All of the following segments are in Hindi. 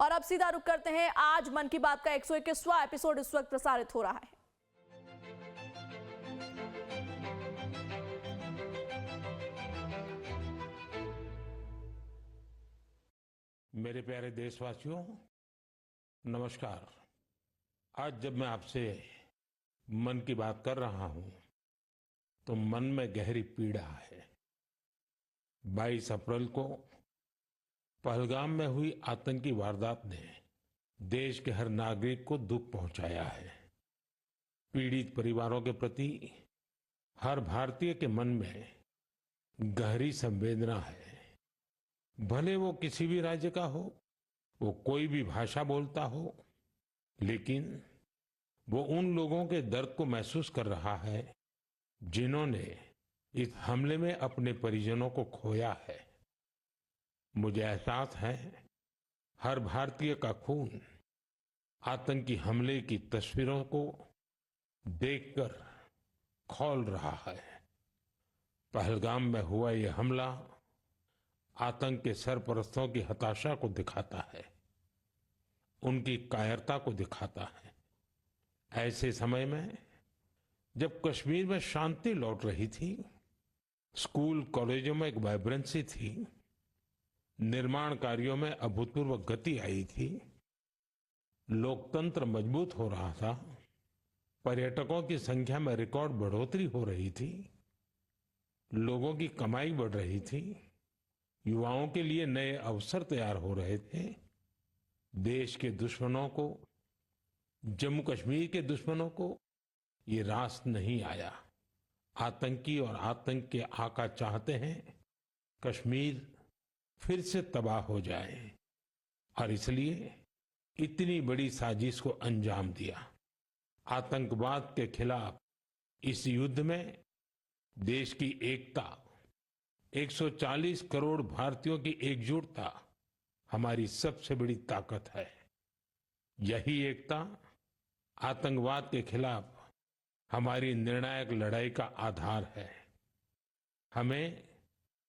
और अब सीधा रुख करते हैं, आज मन की बात का 121वां एपिसोड इस वक्त प्रसारित हो रहा है। मेरे प्यारे देशवासियों, नमस्कार। आज जब मैं आपसे मन की बात कर रहा हूं तो मन में गहरी पीड़ा है। 22 अप्रैल को पहलगाम में हुई आतंकी वारदात ने देश के हर नागरिक को दुख पहुंचाया है। पीड़ित परिवारों के प्रति हर भारतीय के मन में गहरी संवेदना है। भले वो किसी भी राज्य का हो, वो कोई भी भाषा बोलता हो, लेकिन वो उन लोगों के दर्द को महसूस कर रहा है जिन्होंने इस हमले में अपने परिजनों को खोया है। मुझे एहसास है, हर भारतीय का खून आतंकी हमले की तस्वीरों को देखकर खौल रहा है। पहलगाम में हुआ ये हमला आतंक के सरपरस्तों की हताशा को दिखाता है, उनकी कायरता को दिखाता है। ऐसे समय में जब कश्मीर में शांति लौट रही थी, स्कूल कॉलेजों में एक वाइब्रेंसी थी, निर्माण कार्यों में अभूतपूर्व गति आई थी, लोकतंत्र मजबूत हो रहा था, पर्यटकों की संख्या में रिकॉर्ड बढ़ोतरी हो रही थी, लोगों की कमाई बढ़ रही थी, युवाओं के लिए नए अवसर तैयार हो रहे थे, देश के दुश्मनों को, जम्मू कश्मीर के दुश्मनों को ये रास नहीं आया। आतंकी और आतंक के आका चाहते हैं कश्मीर फिर से तबाह हो जाए, और इसलिए इतनी बड़ी साजिश को अंजाम दिया। आतंकवाद के खिलाफ इस युद्ध में देश की एकता, 140 करोड़ भारतीयों की एकजुटता हमारी सबसे बड़ी ताकत है। यही एकता आतंकवाद के खिलाफ हमारी निर्णायक लड़ाई का आधार है। हमें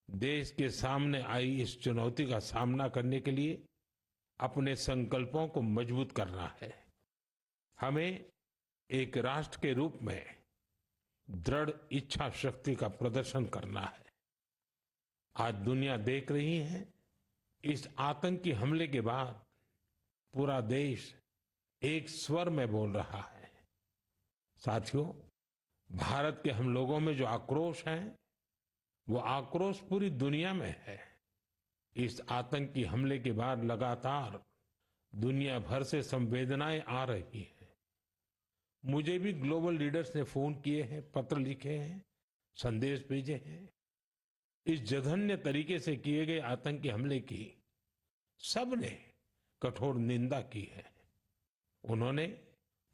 देश के सामने आई इस चुनौती का सामना करने के लिए अपने संकल्पों को मजबूत करना है। हमें एक राष्ट्र के रूप में दृढ़ इच्छा शक्ति का प्रदर्शन करना है। आज दुनिया देख रही है, इस आतंकी हमले के बाद पूरा देश एक स्वर में बोल रहा है। साथियों, भारत के हम लोगों में जो आक्रोश है, वो आक्रोश पूरी दुनिया में है। इस आतंकी हमले के बाद लगातार दुनिया भर से संवेदनाएं आ रही हैं। मुझे भी ग्लोबल लीडर्स ने फोन किए हैं, पत्र लिखे हैं, संदेश भेजे हैं। इस जघन्य तरीके से किए गए आतंकी हमले की सबने कठोर निंदा की है। उन्होंने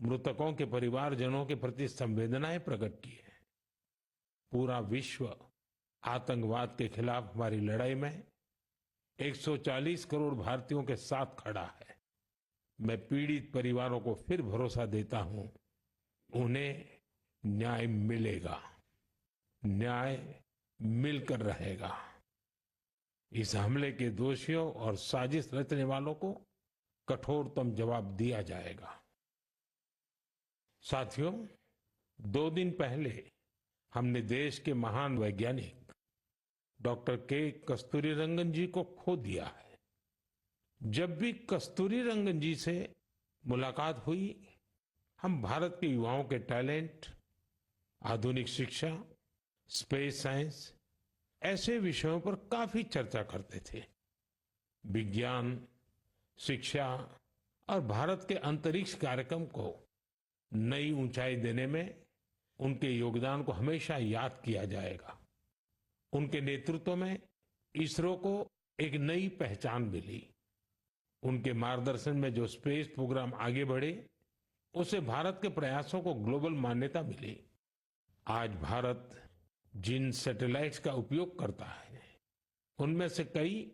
मृतकों के परिवारजनों के प्रति संवेदनाएं प्रकट की है। पूरा विश्व आतंकवाद के खिलाफ हमारी लड़ाई में 140 करोड़ भारतीयों के साथ खड़ा है। मैं पीड़ित परिवारों को फिर भरोसा देता हूं, उन्हें न्याय मिलेगा, न्याय मिलकर रहेगा। इस हमले के दोषियों और साजिश रचने वालों को कठोरतम जवाब दिया जाएगा। साथियों, 2 दिन पहले हमने देश के महान वैज्ञानिक डॉक्टर के कस्तूरीरंगन जी को खो दिया है। जब भी कस्तूरीरंगन जी से मुलाकात हुई, हम भारत के युवाओं के टैलेंट, आधुनिक शिक्षा, स्पेस साइंस, ऐसे विषयों पर काफी चर्चा करते थे। विज्ञान, शिक्षा और भारत के अंतरिक्ष कार्यक्रम को नई ऊंचाई देने में उनके योगदान को हमेशा याद किया जाएगा। उनके नेतृत्व में इसरो को एक नई पहचान मिली। उनके मार्गदर्शन में जो स्पेस प्रोग्राम आगे बढ़े, उससे भारत के प्रयासों को ग्लोबल मान्यता मिली। आज भारत जिन सैटेलाइट्स का उपयोग करता है, उनमें से कई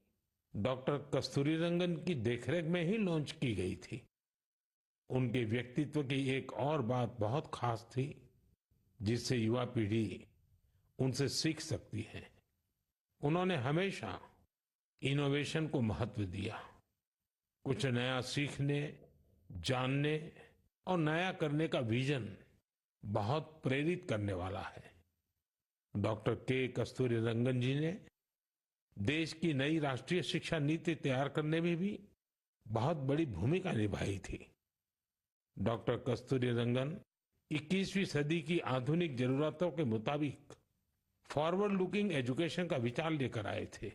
डॉक्टर कस्तूरीरंगन की देखरेख में ही लॉन्च की गई थी। उनके व्यक्तित्व की एक और बात बहुत खास थी, जिससे युवा पीढ़ी उनसे सीख सकती है। उन्होंने हमेशा इनोवेशन को महत्व दिया। कुछ नया सीखने, जानने और नया करने का विजन बहुत प्रेरित करने वाला है। डॉक्टर के कस्तूरीरंगन जी ने देश की नई राष्ट्रीय शिक्षा नीति तैयार करने में भी बहुत बड़ी भूमिका निभाई थी। डॉक्टर कस्तूरीरंगन 21वीं सदी की आधुनिक जरूरतों के मुताबिक फॉरवर्ड लुकिंग एजुकेशन का विचार लेकर आए थे।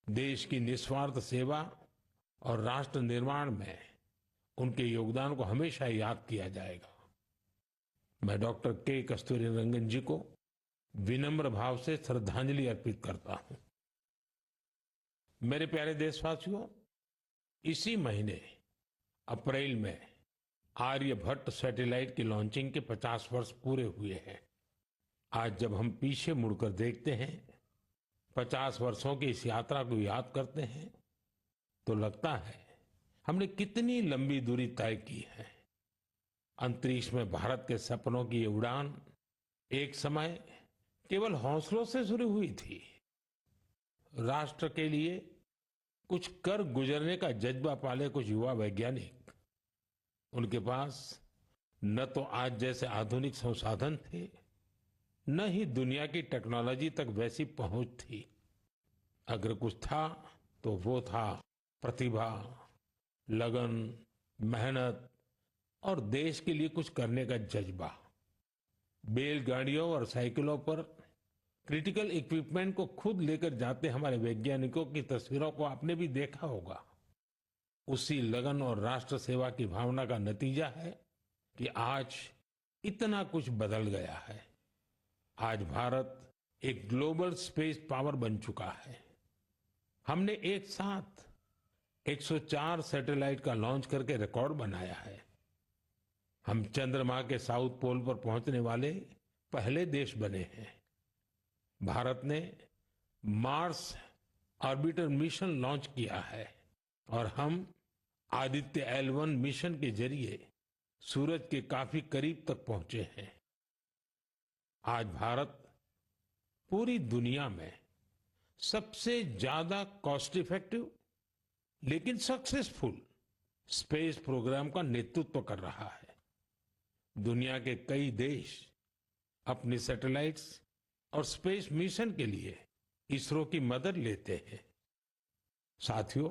देश की निस्वार्थ सेवा और राष्ट्र निर्माण में उनके योगदान को हमेशा याद किया जाएगा। मैं डॉक्टर के कस्तूरीरंगन जी को विनम्र भाव से श्रद्धांजलि अर्पित करता हूं। मेरे प्यारे देशवासियों, इसी महीने अप्रैल में आर्यभट्ट सैटेलाइट की लॉन्चिंग के 50 वर्ष पूरे हुए हैं। आज जब हम पीछे मुड़कर देखते हैं, 50 वर्षों की इस यात्रा को याद करते हैं, तो लगता है हमने कितनी लंबी दूरी तय की है। अंतरिक्ष में भारत के सपनों की ये उड़ान एक समय केवल हौसलों से शुरू हुई थी। राष्ट्र के लिए कुछ कर गुजरने का जज्बा पाले कुछ युवा वैज्ञानिक, उनके पास न तो आज जैसे आधुनिक संसाधन थे, न ही दुनिया की टेक्नोलॉजी तक वैसी पहुंच थी। अगर कुछ था तो वो था प्रतिभा, लगन, मेहनत और देश के लिए कुछ करने का जज्बा। बैलगाड़ियों और साइकिलों पर क्रिटिकल इक्विपमेंट को खुद लेकर जाते हमारे वैज्ञानिकों की तस्वीरों को आपने भी देखा होगा। उसी लगन और राष्ट्र सेवा की भावना का नतीजा है कि आज इतना कुछ बदल गया है। आज भारत एक ग्लोबल स्पेस पावर बन चुका है। हमने एक साथ 104 सैटेलाइट का लॉन्च करके रिकॉर्ड बनाया है। हम चंद्रमा के साउथ पोल पर पहुंचने वाले पहले देश बने हैं। भारत ने मार्स ऑर्बिटर मिशन लॉन्च किया है और हम आदित्य L1 मिशन के जरिए सूरज के काफी करीब तक पहुंचे हैं। आज भारत पूरी दुनिया में सबसे ज्यादा कॉस्ट इफेक्टिव लेकिन सक्सेसफुल स्पेस प्रोग्राम का नेतृत्व कर रहा है। दुनिया के कई देश अपनी सैटेलाइट्स और स्पेस मिशन के लिए इसरो की मदद लेते हैं। साथियों,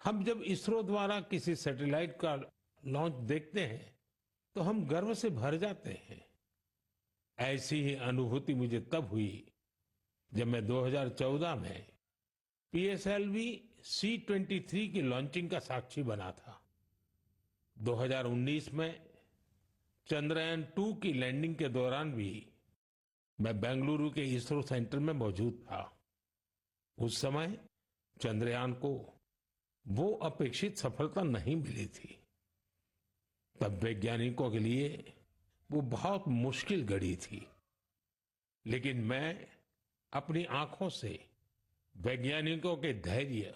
हम जब इसरो द्वारा किसी सैटेलाइट का लॉन्च देखते हैं तो हम गर्व से भर जाते हैं। ऐसी ही अनुभूति मुझे तब हुई जब मैं 2014 में PSLV C-23 की लॉन्चिंग का साक्षी बना था। 2019 में चंद्रयान 2 की लैंडिंग के दौरान भी मैं बेंगलुरु के इसरो सेंटर में मौजूद था। उस समय चंद्रयान को वो अपेक्षित सफलता नहीं मिली थी। तब वैज्ञानिकों के लिए वो बहुत मुश्किल घड़ी थी, लेकिन मैं अपनी आंखों से वैज्ञानिकों के धैर्य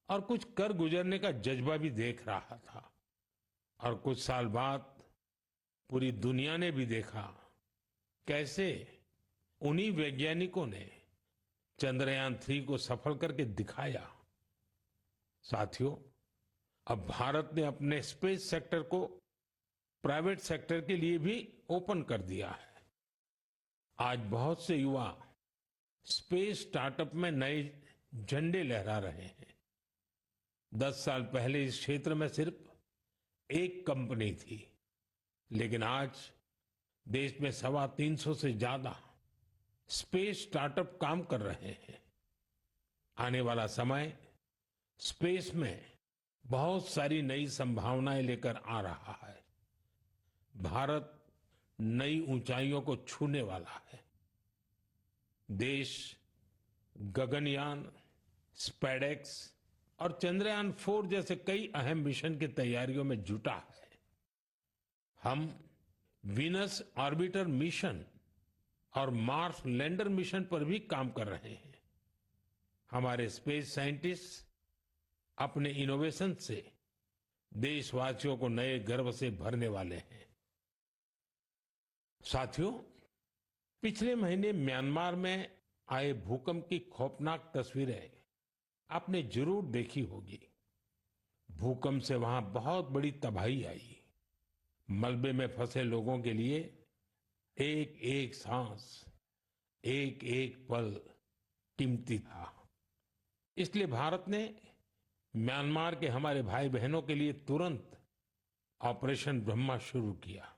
और कुछ कर गुजरने का जज्बा भी देख रहा था। और कुछ साल बाद पूरी दुनिया ने भी देखा कैसे उन्हीं वैज्ञानिकों ने चंद्रयान 3 को सफल करके दिखाया। साथियों, अब भारत ने अपने स्पेस सेक्टर को प्राइवेट सेक्टर के लिए भी ओपन कर दिया है। आज बहुत से युवा स्पेस स्टार्टअप में नए झंडे लहरा रहे हैं। 10 साल पहले इस क्षेत्र में सिर्फ एक कंपनी थी, लेकिन आज देश में 350 से ज्यादा स्पेस स्टार्टअप काम कर रहे हैं। आने वाला समय स्पेस में बहुत सारी नई संभावनाएं लेकर आ रहा है। भारत नई ऊंचाइयों को छूने वाला है। देश गगनयान, स्पेडेक्स और चंद्रयान 4 जैसे कई अहम मिशन की तैयारियों में जुटा है। हम वीनस ऑर्बिटर मिशन और मार्स लैंडर मिशन पर भी काम कर रहे हैं। हमारे स्पेस साइंटिस्ट अपने इनोवेशन से देशवासियों को नए गर्व से भरने वाले हैं। साथियों, पिछले महीने म्यांमार में आए भूकंप की खौफनाक तस्वीरें आपने जरूर देखी होगी। भूकंप से वहां बहुत बड़ी तबाही आई। मलबे में फंसे लोगों के लिए एक एक सांस, एक एक पल कीमती था। इसलिए भारत ने म्यांमार के हमारे भाई बहनों के लिए तुरंत ऑपरेशन ब्रह्मा शुरू किया।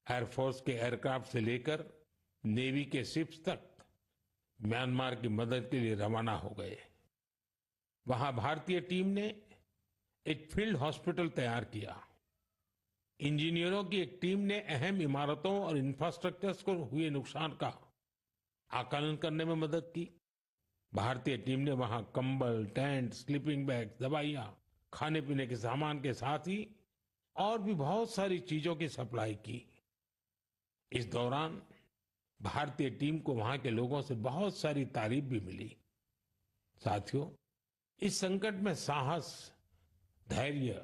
एयरफोर्स के एयरक्राफ्ट से लेकर नेवी के शिप्स तक म्यांमार की मदद के लिए रवाना हो गए। वहां भारतीय टीम ने एक फील्ड हॉस्पिटल तैयार किया। इंजीनियरों की एक टीम ने अहम इमारतों और इंफ्रास्ट्रक्चर्स को हुए नुकसान का आकलन करने में मदद की। भारतीय टीम ने वहां कंबल, टेंट, स्लीपिंग बैग, दवाइयां, खाने पीने के सामान के साथ ही और भी बहुत सारी चीजों की सप्लाई की। इस दौरान भारतीय टीम को वहां के लोगों से बहुत सारी तारीफ भी मिली। साथियों, इस संकट में साहस, धैर्य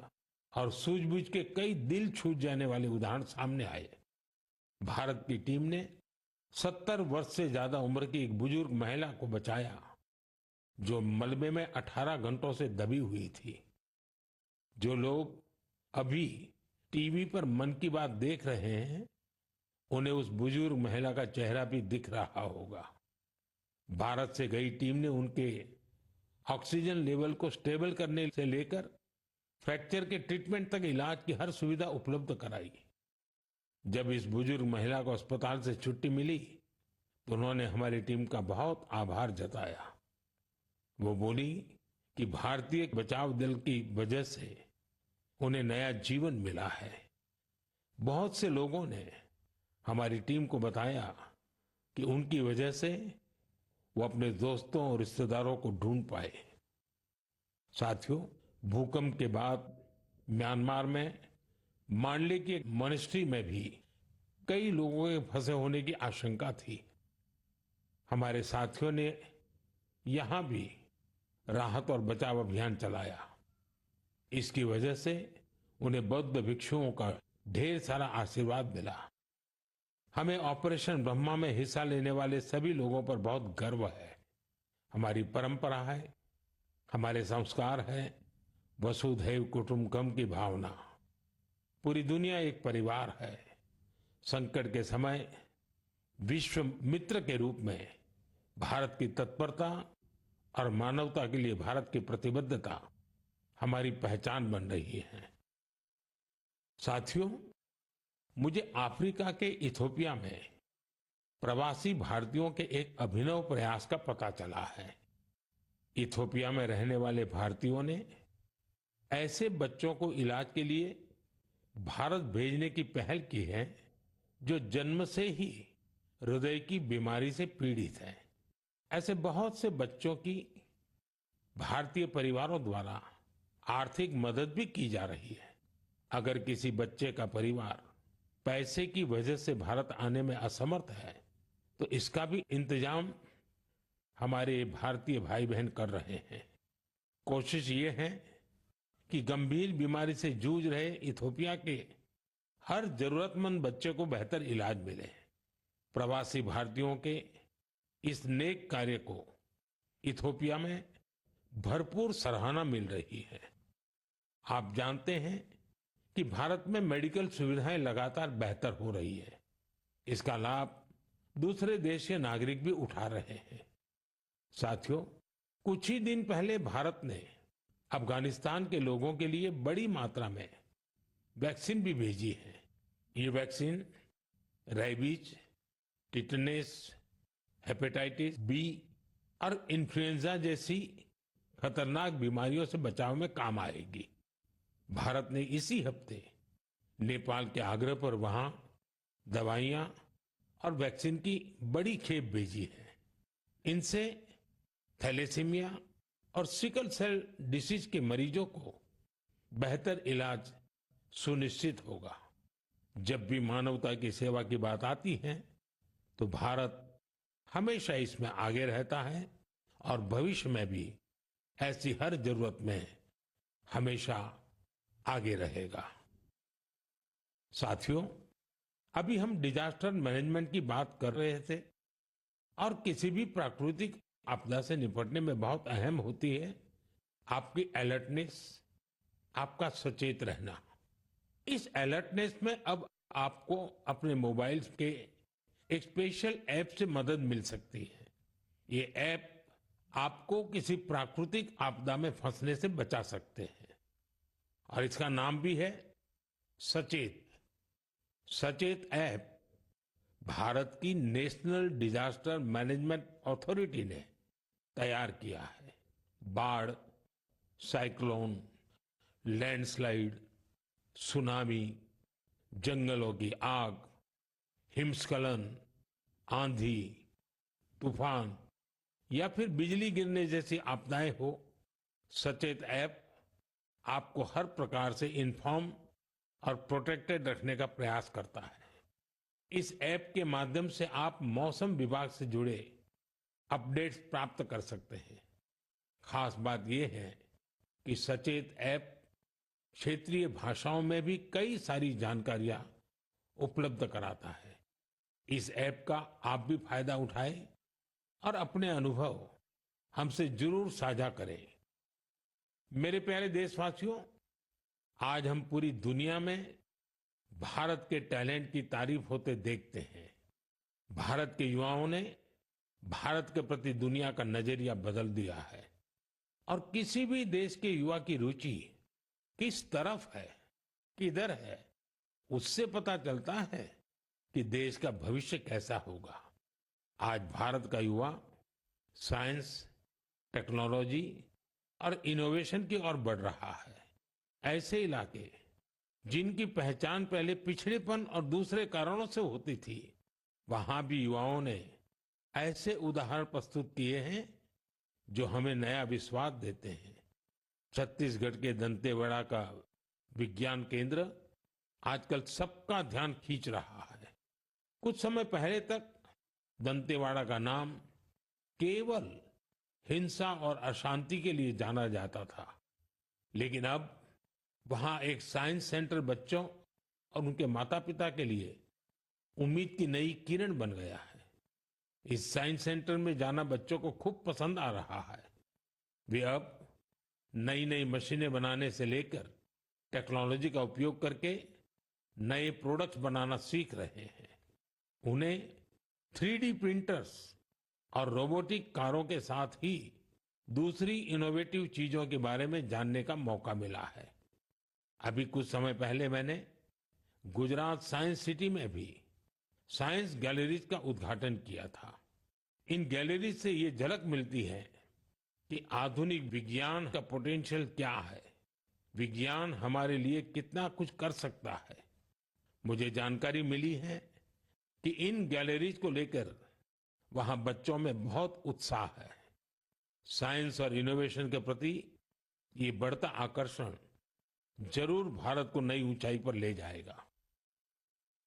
और सूझबूझ के कई दिल छू जाने वाले उदाहरण सामने आए। भारत की टीम ने 70 वर्ष से ज्यादा उम्र की एक बुजुर्ग महिला को बचाया, जो मलबे में 18 घंटों से दबी हुई थी। जो लोग अभी टीवी पर मन की बात देख रहे हैं, उन्हें उस बुजुर्ग महिला का चेहरा भी दिख रहा होगा। भारत से गई टीम ने उनके ऑक्सीजन लेवल को स्टेबल करने से लेकर फ्रैक्चर के ट्रीटमेंट तक इलाज की हर सुविधा उपलब्ध कराई। जब इस बुजुर्ग महिला को अस्पताल से छुट्टी मिली तो उन्होंने हमारी टीम का बहुत आभार जताया। वो बोली कि भारतीय बचाव दल की वजह से उन्हें नया जीवन मिला है। बहुत से लोगों ने हमारी टीम को बताया कि उनकी वजह से वो अपने दोस्तों और रिश्तेदारों को ढूंढ पाए। साथियों, भूकंप के बाद म्यांमार में मांडले की एक मॉनेस्ट्री में भी कई लोगों के फंसे होने की आशंका थी। हमारे साथियों ने यहां भी राहत और बचाव अभियान चलाया। इसकी वजह से उन्हें बौद्ध भिक्षुओं का ढेर सारा आशीर्वाद मिला। हमें ऑपरेशन ब्रह्मा में हिस्सा लेने वाले सभी लोगों पर बहुत गर्व है। हमारी परंपरा है, हमारे संस्कार है, वसुधैव कुटुंबकम की भावना। पूरी दुनिया एक परिवार है। संकट के समय विश्व मित्र के रूप में भारत की तत्परता और मानवता के लिए भारत की प्रतिबद्धता हमारी पहचान बन रही है। साथियों, मुझे अफ्रीका के इथियोपिया में प्रवासी भारतीयों के एक अभिनव प्रयास का पता चला है। इथियोपिया में रहने वाले भारतीयों ने ऐसे बच्चों को इलाज के लिए भारत भेजने की पहल की है जो जन्म से ही हृदय की बीमारी से पीड़ित हैं। ऐसे बहुत से बच्चों की भारतीय परिवारों द्वारा आर्थिक मदद भी की जा रही है। अगर किसी बच्चे का परिवार पैसे की वजह से भारत आने में असमर्थ है तो इसका भी इंतजाम हमारे भारतीय भाई बहन कर रहे हैं। कोशिश ये है कि गंभीर बीमारी से जूझ रहे इथियोपिया के हर जरूरतमंद बच्चे को बेहतर इलाज मिले। प्रवासी भारतीयों के इस नेक कार्य को इथियोपिया में भरपूर सराहना मिल रही है। आप जानते हैं कि भारत में मेडिकल सुविधाएं लगातार बेहतर हो रही है। इसका लाभ दूसरे देश के नागरिक भी उठा रहे हैं। साथियों, कुछ ही दिन पहले भारत ने अफगानिस्तान के लोगों के लिए बड़ी मात्रा में वैक्सीन भी भेजी है। ये vaccine rabies, tetanus, hepatitis B और इन्फ्लुएंजा जैसी खतरनाक बीमारियों से बचाव में काम आएगी। भारत ने इसी हफ्ते नेपाल के आग्रह पर वहां दवाइयां और वैक्सीन की बड़ी खेप भेजी है। इनसे थैलेसीमिया और सिकल सेल डिसीज के मरीजों को बेहतर इलाज सुनिश्चित होगा। जब भी मानवता की सेवा की बात आती है तो भारत हमेशा इसमें आगे रहता है और भविष्य में भी ऐसी हर जरूरत में हमेशा आगे रहेगा। साथियों, अभी हम डिजास्टर मैनेजमेंट की बात कर रहे थे और किसी भी प्राकृतिक आपदा से निपटने में बहुत अहम होती है आपकी अलर्टनेस, आपका सचेत रहना। इस अलर्टनेस में अब आपको अपने मोबाइल के एक स्पेशल ऐप से मदद मिल सकती है। ये ऐप आपको किसी प्राकृतिक आपदा में फंसने से बचा सकते हैं और इसका नाम भी है सचेत। सचेत ऐप भारत की नेशनल डिजास्टर मैनेजमेंट अथॉरिटी ने तैयार किया है। बाढ़, साइक्लोन, लैंडस्लाइड, सुनामी, जंगलों की आग, हिमस्खलन, आंधी, तूफान या फिर बिजली गिरने जैसी आपदाएं हो, सचेत ऐप आपको हर प्रकार से इन्फॉर्म और प्रोटेक्टेड रखने का प्रयास करता है। इस ऐप के माध्यम से आप मौसम विभाग से जुड़े अपडेट्स प्राप्त कर सकते हैं। खास बात यह है कि सचेत ऐप क्षेत्रीय भाषाओं में भी कई सारी जानकारियां उपलब्ध कराता है। इस ऐप का आप भी फायदा उठाएं और अपने अनुभव हमसे जरूर साझा करें। मेरे प्यारे देशवासियों, आज हम पूरी दुनिया में भारत के टैलेंट की तारीफ होते देखते हैं। भारत के युवाओं ने भारत के प्रति दुनिया का नजरिया बदल दिया है और किसी भी देश के युवा की रुचि किस तरफ है, किधर है, उससे पता चलता है कि देश का भविष्य कैसा होगा। आज भारत का युवा साइंस, टेक्नोलॉजी और इनोवेशन की ओर बढ़ रहा है। ऐसे इलाके जिनकी पहचान पहले पिछड़ेपन और दूसरे कारणों से होती थी, वहां भी युवाओं ने ऐसे उदाहरण प्रस्तुत किए हैं जो हमें नया विश्वास देते हैं। छत्तीसगढ़ के दंतेवाड़ा का विज्ञान केंद्र आजकल सबका ध्यान खींच रहा है। कुछ समय पहले तक दंतेवाड़ा का नाम केवल हिंसा और अशांति के लिए जाना जाता था, लेकिन अब वहां एक साइंस सेंटर बच्चों और उनके माता पिता के लिए उम्मीद की नई किरण बन गया है। इस साइंस सेंटर में जाना बच्चों को खूब पसंद आ रहा है। वे अब नई नई मशीनें बनाने से लेकर टेक्नोलॉजी का उपयोग करके नए प्रोडक्ट्स बनाना सीख रहे हैं। उन्हें 3D प्रिंटर्स और रोबोटिक कारों के साथ ही दूसरी इनोवेटिव चीजों के बारे में जानने का मौका मिला है। अभी कुछ समय पहले मैंने गुजरात साइंस सिटी में भी साइंस गैलरीज का उद्घाटन किया था। इन गैलरीज से ये झलक मिलती है कि आधुनिक विज्ञान का पोटेंशियल क्या है, विज्ञान हमारे लिए कितना कुछ कर सकता है। मुझे जानकारी मिली है कि इन गैलरीज को लेकर वहां बच्चों में बहुत उत्साह है। साइंस और इनोवेशन के प्रति ये बढ़ता आकर्षण जरूर भारत को नई ऊंचाई पर ले जाएगा।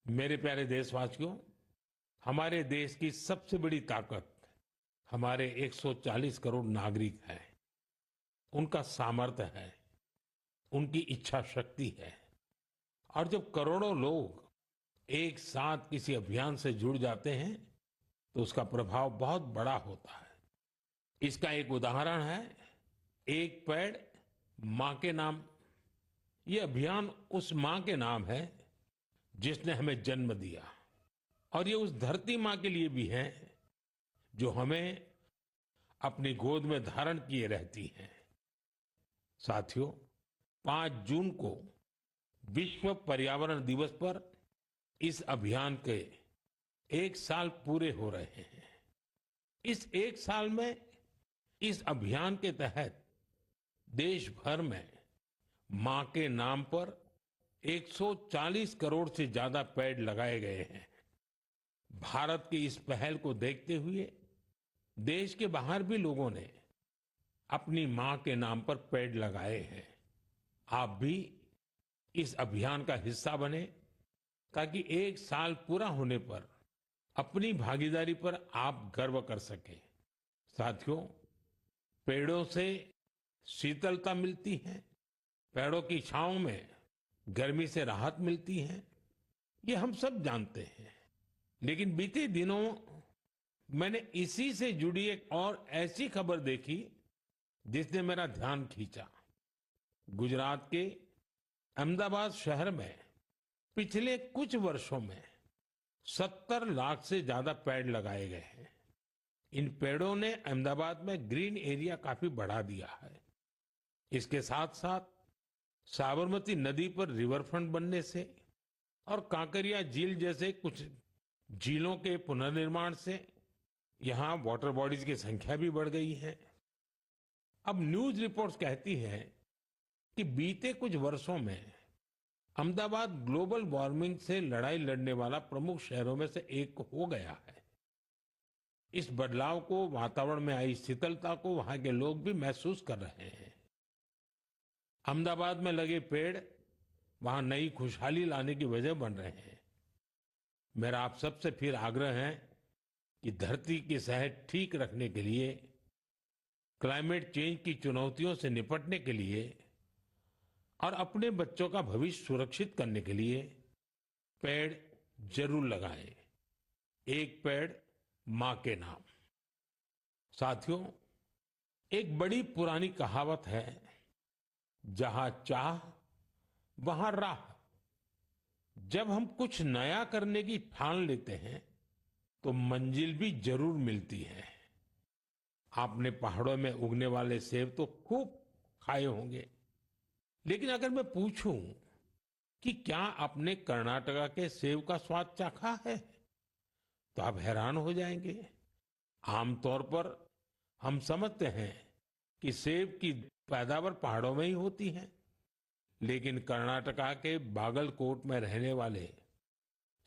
मेरे प्यारे देशवासियों, हमारे देश की सबसे बड़ी ताकत हमारे 140 करोड़ नागरिक हैं। उनका सामर्थ्य है, उनकी इच्छा शक्ति है। और जब करोड़ों लोग एक साथ किसी अभियान से जुड़ जाते हैं तो उसका प्रभाव बहुत बड़ा होता है। इसका एक उदाहरण है एक पेड़ मां के नाम। ये अभियान उस मां के नाम है जिसने हमें जन्म दिया, और ये उस धरती मां के लिए भी है जो हमें अपनी गोद में धारण किए रहती है। साथियों, 5 जून को विश्व पर्यावरण दिवस पर इस अभियान के 1 साल पूरे हो रहे हैं। इस 1 साल में इस अभियान के तहत देश भर में मां के नाम पर 140 करोड़ से ज्यादा पेड़ लगाए गए हैं। भारत की इस पहल को देखते हुए देश के बाहर भी लोगों ने अपनी मां के नाम पर पेड़ लगाए हैं। आप भी इस अभियान का हिस्सा बने ताकि 1 साल पूरा होने पर अपनी भागीदारी पर आप गर्व कर सकें। साथियों, पेड़ों से शीतलता मिलती है, पेड़ों की छांव में गर्मी से राहत मिलती है, ये हम सब जानते हैं। लेकिन बीते दिनों मैंने इसी से जुड़ी एक और ऐसी खबर देखी जिसने मेरा ध्यान खींचा। गुजरात के अहमदाबाद शहर में पिछले कुछ वर्षों में 70 लाख से ज्यादा पेड़ लगाए गए हैं। इन पेड़ों ने अहमदाबाद में ग्रीन एरिया काफी बढ़ा दिया है। इसके साथ साथ साबरमती नदी पर रिवर फ्रंट बनने से और कांकरिया झील जैसे कुछ झीलों के पुनर्निर्माण से यहाँ वाटर बॉडीज की संख्या भी बढ़ गई है। अब न्यूज रिपोर्ट्स कहती हैं कि बीते कुछ वर्षों में अहमदाबाद ग्लोबल वार्मिंग से लड़ाई लड़ने वाला प्रमुख शहरों में से एक हो गया है। इस बदलाव को, वातावरण में आई शीतलता को वहां के लोग भी महसूस कर रहे हैं। अहमदाबाद में लगे पेड़ वहां नई खुशहाली लाने की वजह बन रहे हैं। मेरा आप सबसे फिर आग्रह है कि धरती की सेहत ठीक रखने के लिए, क्लाइमेट चेंज की चुनौतियों से निपटने के लिए और अपने बच्चों का भविष्य सुरक्षित करने के लिए पेड़ जरूर लगाएं। एक पेड़ मां के नाम। साथियों, एक बड़ी पुरानी कहावत है, जहां चाह वहां राह। जब हम कुछ नया करने की ठान लेते हैं तो मंजिल भी जरूर मिलती है। आपने पहाड़ों में उगने वाले सेब तो खूब खाए होंगे, लेकिन अगर मैं पूछूं कि क्या आपने कर्नाटका के सेब का स्वाद चाखा है, तो आप हैरान हो जाएंगे। आमतौर पर हम समझते हैं कि सेब की पैदावार पहाड़ों में ही होती है, लेकिन कर्नाटका के बागलकोट में रहने वाले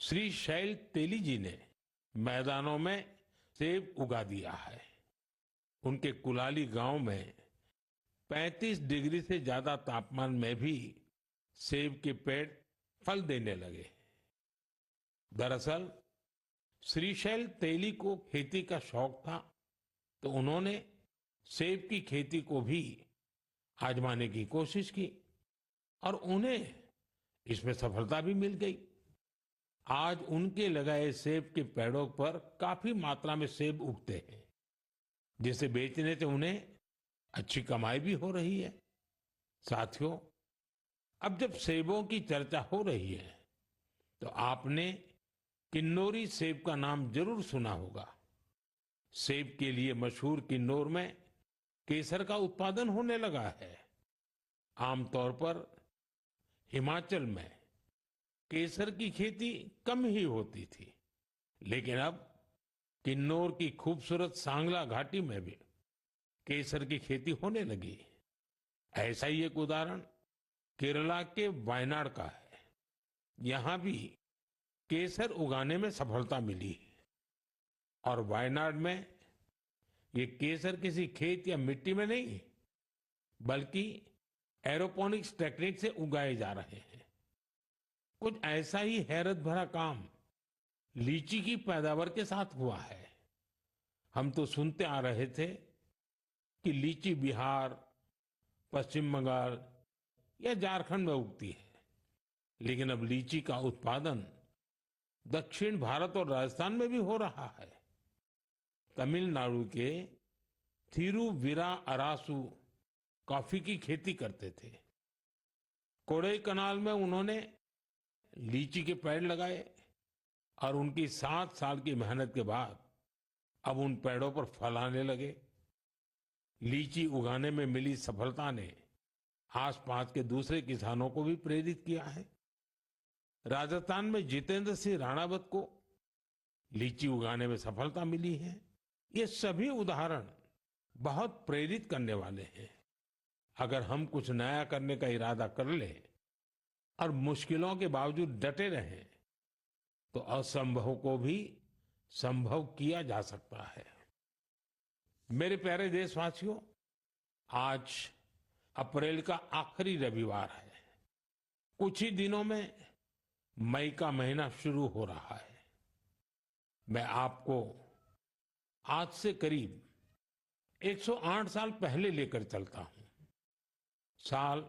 श्री शैल तेली जी ने मैदानों में सेब उगा दिया है। उनके कुलाली गांव में 35 डिग्री से ज्यादा तापमान में भी सेब के पेड़ फल देने लगे। दरअसल श्रीशैल तेली को खेती का शौक था, तो उन्होंने सेब की खेती को भी आजमाने की कोशिश की और उन्हें इसमें सफलता भी मिल गई। आज उनके लगाए सेब के पेड़ों पर काफी मात्रा में सेब उगते हैं, जिसे बेचने से उन्हें अच्छी कमाई भी हो रही है। साथियों, अब जब सेबों की चर्चा हो रही है तो आपने किन्नौरी सेब का नाम जरूर सुना होगा। सेब के लिए मशहूर किन्नौर में केसर का उत्पादन होने लगा है। आमतौर पर हिमाचल में केसर की खेती कम ही होती थी, लेकिन अब किन्नौर की खूबसूरत सांगला घाटी में भी केसर की खेती होने लगी। ऐसा ही एक उदाहरण केरला के वायनाड का है। यहां भी केसर उगाने में सफलता मिली और वायनाड में ये केसर किसी खेत या मिट्टी में नहीं, बल्कि एरोपोनिक्स टेक्निक से उगाए जा रहे हैं। कुछ ऐसा ही हैरत भरा काम लीची की पैदावार के साथ हुआ है। हम तो सुनते आ रहे थे कि लीची बिहार, पश्चिम बंगाल या झारखंड में उगती है, लेकिन अब लीची का उत्पादन दक्षिण भारत और राजस्थान में भी हो रहा है। तमिलनाडु के थिरुविरा अरासू कॉफी की खेती करते थे। कोडई कनाल में उन्होंने लीची के पेड़ लगाए और उनकी 7 साल की मेहनत के बाद अब उन पेड़ों पर फल आने लगे। लीची उगाने में मिली सफलता ने आसपास के दूसरे किसानों को भी प्रेरित किया है। राजस्थान में जितेंद्र सिंह राणावत को लीची उगाने में सफलता मिली है। ये सभी उदाहरण बहुत प्रेरित करने वाले हैं। अगर हम कुछ नया करने का इरादा कर लें और मुश्किलों के बावजूद डटे रहें, तो असंभव को भी संभव किया जा सकता है। मेरे प्यारे देशवासियों, आज अप्रैल का आखिरी रविवार है। कुछ ही दिनों में मई का महीना शुरू हो रहा है। मैं आपको आज से करीब 108 साल पहले लेकर चलता हूं। साल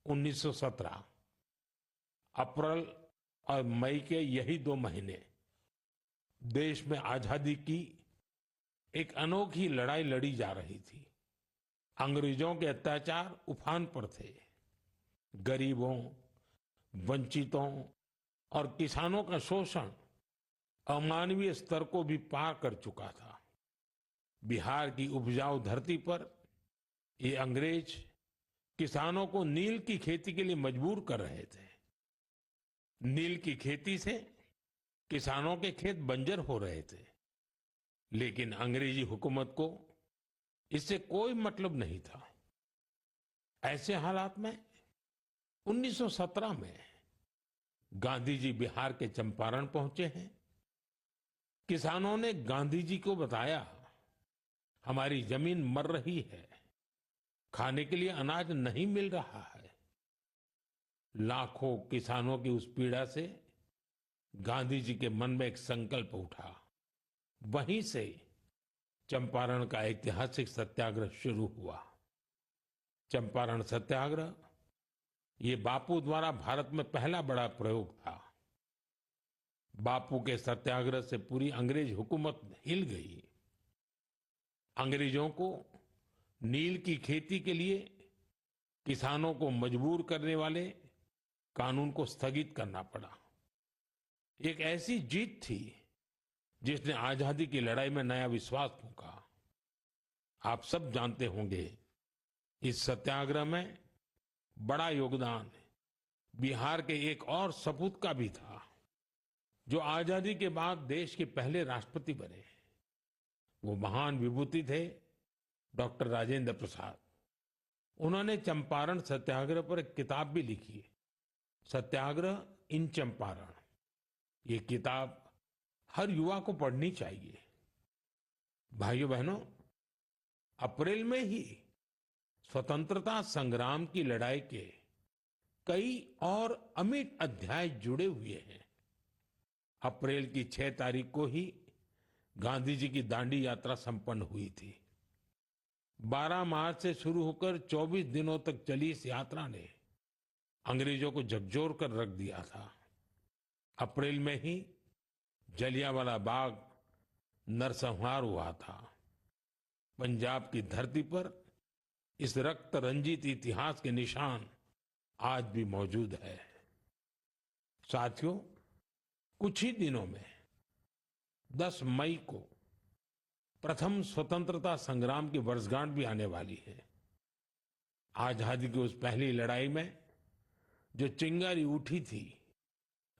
1917। अप्रैल और मई के यही 2 महीने देश में आजादी की एक अनोखी लड़ाई लड़ी जा रही थी। अंग्रेजों के अत्याचार उफान पर थे। गरीबों, वंचितों और किसानों का शोषण अमानवीय स्तर को भी पार कर चुका था। बिहार की उपजाऊ धरती पर ये अंग्रेज किसानों को नील की खेती के लिए मजबूर कर रहे थे। नील की खेती से किसानों के खेत बंजर हो रहे थे, लेकिन अंग्रेजी हुकूमत को इससे कोई मतलब नहीं था। ऐसे हालात में 1917 में गांधी जी बिहार के चंपारण पहुंचे हैं। किसानों ने गांधी जी को बताया, हमारी जमीन मर रही है, खाने के लिए अनाज नहीं मिल रहा है। लाखों किसानों की उस पीड़ा से गांधी जी के मन में एक संकल्प उठा। वहीं से चंपारण का ऐतिहासिक सत्याग्रह शुरू हुआ। चंपारण सत्याग्रह ये बापू द्वारा भारत में पहला बड़ा प्रयोग था। बापू के सत्याग्रह से पूरी अंग्रेज हुकूमत हिल गई। अंग्रेजों को नील की खेती के लिए किसानों को मजबूर करने वाले कानून को स्थगित करना पड़ा। एक ऐसी जीत थी जिसने आजादी की लड़ाई में नया विश्वास फूंका। आप सब जानते होंगे, इस सत्याग्रह में बड़ा योगदान बिहार के एक और सपूत का भी था, जो आजादी के बाद देश के पहले राष्ट्रपति बने। वो महान विभूति थे डॉक्टर राजेंद्र प्रसाद। उन्होंने चंपारण सत्याग्रह पर एक किताब भी लिखी, सत्याग्रह इन चंपारण। ये किताब हर युवा को पढ़नी चाहिए। भाइयों बहनों, अप्रैल में ही स्वतंत्रता संग्राम की लड़ाई के कई और अमिट अध्याय जुड़े हुए हैं। अप्रैल की 6 तारीख को ही गांधी जी की दांडी यात्रा संपन्न हुई थी। 12 मार्च से शुरू होकर 24 दिनों तक चली इस यात्रा ने अंग्रेजों को झकझोर कर रख दिया था। अप्रैल में ही जलियांवाला बाग नरसंहार हुआ था। पंजाब की धरती पर इस रक्त रंजित इतिहास के निशान आज भी मौजूद है। साथियों, कुछ ही दिनों में 10 मई को प्रथम स्वतंत्रता संग्राम की वर्षगांठ भी आने वाली है। आजादी की उस पहली लड़ाई में जो चिंगारी उठी थी,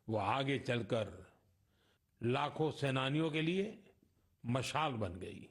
वो आगे चलकर लाखों सेनानियों के लिए मशाल बन गई।